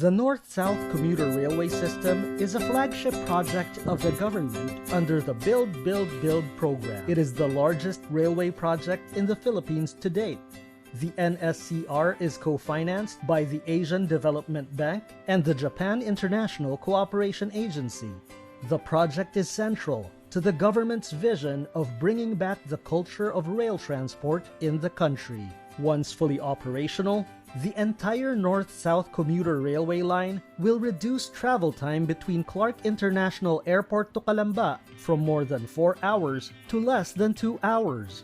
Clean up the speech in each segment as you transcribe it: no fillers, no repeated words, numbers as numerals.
The North-South Commuter Railway System is a flagship project of the government under the Build, Build, Build program. It is the largest railway project in the Philippines to date. The NSCR is co-financed by the Asian Development Bank and the Japan International Cooperation Agency. The project is central to the government's vision of bringing back the culture of rail transport in the country. Once fully operational, the entire North-South Commuter Railway line will reduce travel time between Clark International Airport to Calamba from more than 4 hours to less than 2 hours.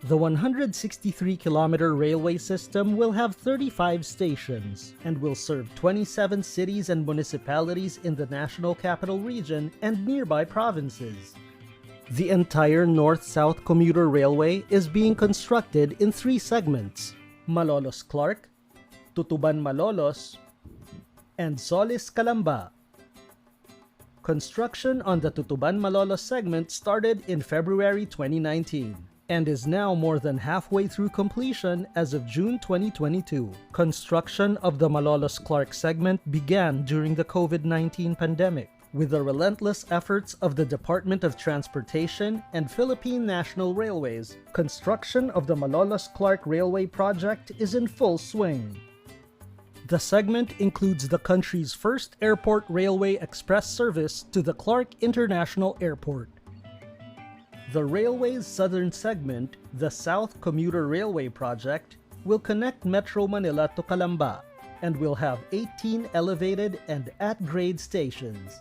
The 163-kilometer railway system will have 35 stations and will serve 27 cities and municipalities in the National Capital Region and nearby provinces. The entire North-South Commuter Railway is being constructed in 3 segments: Malolos-Clark, Tutuban-Malolos, and Solis-Calamba. Construction on the Tutuban-Malolos segment started in February 2019 and is now more than halfway through completion as of June 2022. Construction of the Malolos-Clark segment began during the COVID-19 pandemic. With the relentless efforts of the Department of Transportation and Philippine National Railways, construction of the Malolos-Clark Railway project is in full swing. The segment includes the country's first airport railway express service to the Clark International Airport. The railway's southern segment, the South Commuter Railway project, will connect Metro Manila to Calamba and will have 18 elevated and at-grade stations.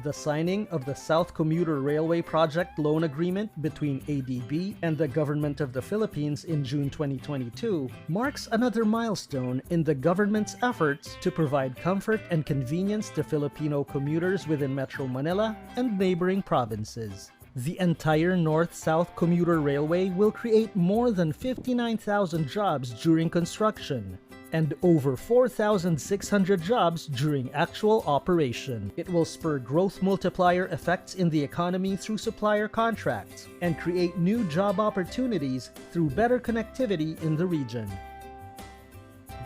The signing of the South Commuter Railway Project loan agreement between ADB and the Government of the Philippines in June 2022 marks another milestone in the government's efforts to provide comfort and convenience to Filipino commuters within Metro Manila and neighboring provinces. The entire North-South Commuter Railway will create more than 59,000 jobs during construction and over 4,600 jobs during actual operation. It will spur growth multiplier effects in the economy through supplier contracts and create new job opportunities through better connectivity in the region.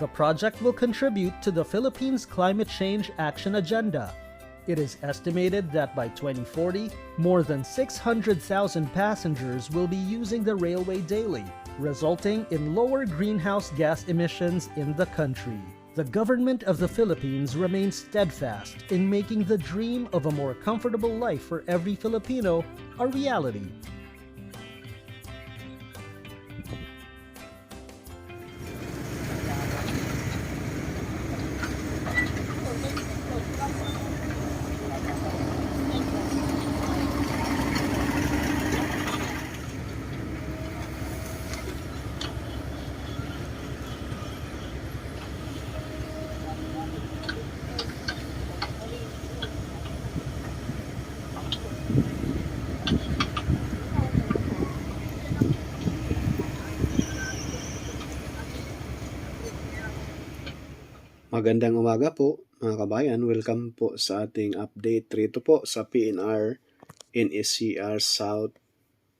The project will contribute to the Philippines' climate change action agenda. It is estimated that by 2040, more than 600,000 passengers will be using the railway daily, resulting in lower greenhouse gas emissions in the country. The government of the Philippines remains steadfast in making the dream of a more comfortable life for every Filipino a reality. Magandang umaga po mga kabayan. Welcome po sa ating update rito po sa PNR NSCR South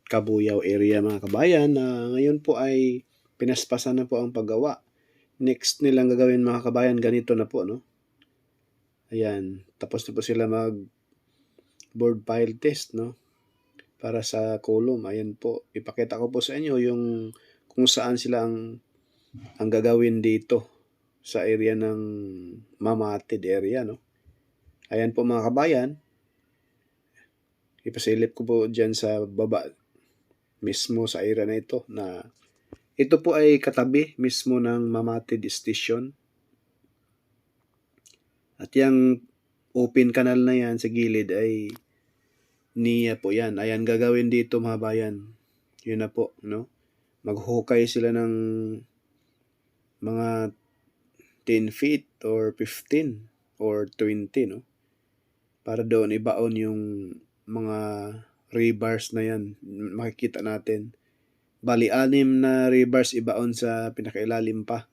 Cabuyao area mga kabayan. Ngayon po ay pinaspasan na po ang paggawa. Next nilang gagawin mga kabayan, ganito na po, no? Ayan, tapos na po sila mag board file test, no? Para sa column. Ayan po, ipakita ko po sa inyo yung kung saan sila ang gagawin dito sa area ng Mamatid area, no? Ayan po mga kabayan. Ipasilip ko po dyan sa baba mismo sa area na ito na ito po ay katabi mismo ng Mamatid Station. At yung open canal na yan sa gilid ay NIA po yan. Ayan gagawin dito mga bayan. Yun na po, no? Maghukay sila ng mga 10 feet or 15 or 20, no? Para doon ibaon yung mga rebars na yan. Makikita natin. Bali, 6 na rebars ibaon sa pinakailalim pa.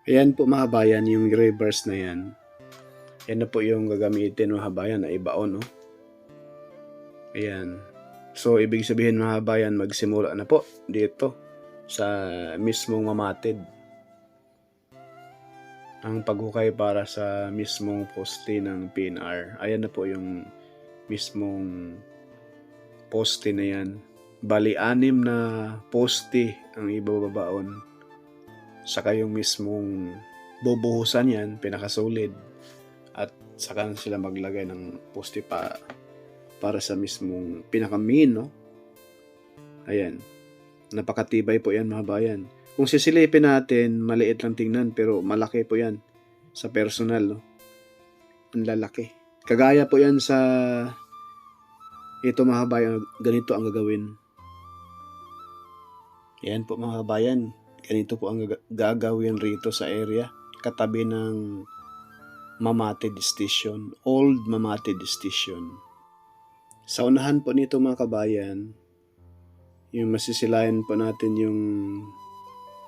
Ayan po mga kabayan, yung reverse na yan. Yan na po yung gagamitin mga kabayan na ibaon. No? Ayan. So, ibig sabihin mga kabayan, magsimula na po dito sa mismong mamatid. Ang paghukay para sa mismong poste ng PNR. Ayan na po yung mismong poste na yan. Bali, 6 na poste ang ibababaon. Saka yung mismong bubuhusan yan, pinakasolid. At saka sila maglagay ng poste para sa mismong pinaka-main, no? Ayan. Napakatibay po yan mga bayan. Kung sisilipin natin, maliit lang tingnan pero malaki po yan sa personal, no? Ang lalaki. Kagaya po yan sa ito mga bayan, ganito ang gagawin. Yan po mga bayan, ganito po ang gagawin rito sa area. Katabi ng Mamatid Station, Old Mamatid Station. Sa unahan po nito mga kabayan, yung masisilayan po natin yung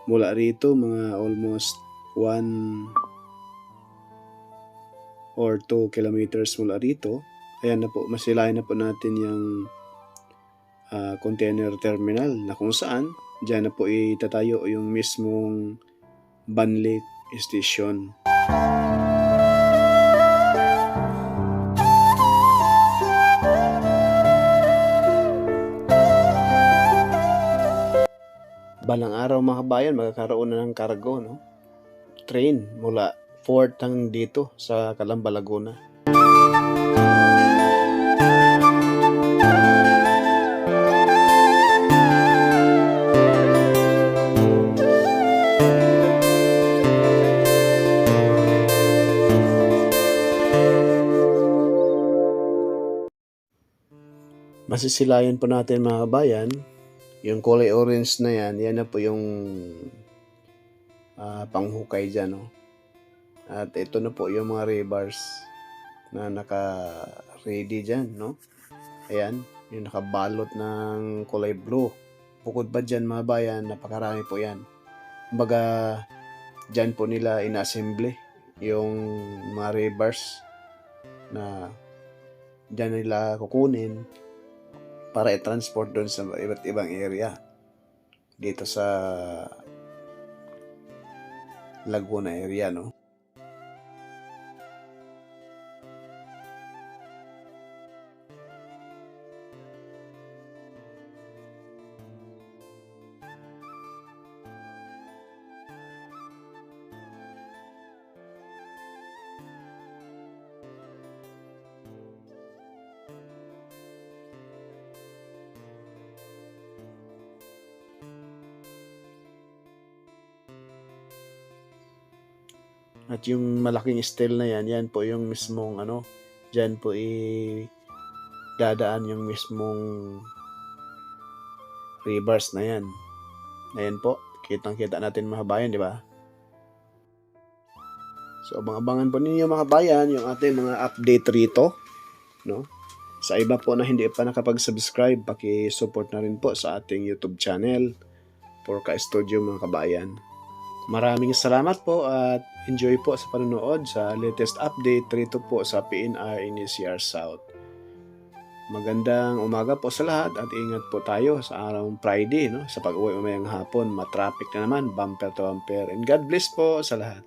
mula rito mga almost 1 or 2 kilometers mula rito. Ayan na po, masilayan na po natin yung container terminal na kung saan dyan na po itatayo yung mismong Banlik Station. Balang araw mga kabayan, magkakaroon na ng cargo, no? Train mula port hanggang dito sa Calamba, Laguna. Masisilayan po natin mga kabayan, yung kulay orange na yan na po yung panghukay dyan, no? At ito na po yung mga rebars na naka-ready dyan, no? Ayan, yung nakabalot ng kulay blue. Bukod pa dyan mga bayan, napakarami po yan. Kumbaga, dyan po nila ina-assemble yung mga rebars na dyan nila kukunin para i-transport doon sa iba't ibang area dito sa Laguna area, no? At yung malaking steel na yan po yung mismong dyan po dadaan yung mismong rebars na yan. Ayan po, kitang-kita natin mga bayan, di ba? So, abang-abangan po ninyo mga bayan yung ating mga update rito, no? Sa iba po na hindi pa nakapag-subscribe, paki-support na rin po sa ating YouTube channel, Porka Studio mga kabayan. Maraming salamat po at enjoy po sa panonood sa latest update rito po sa PNR NCR South. Magandang umaga po sa lahat at ingat po tayo sa araw Friday, no? Sa pag-uwi mamayang hapon, matraffic na naman, bumper to bumper. And God bless po sa lahat.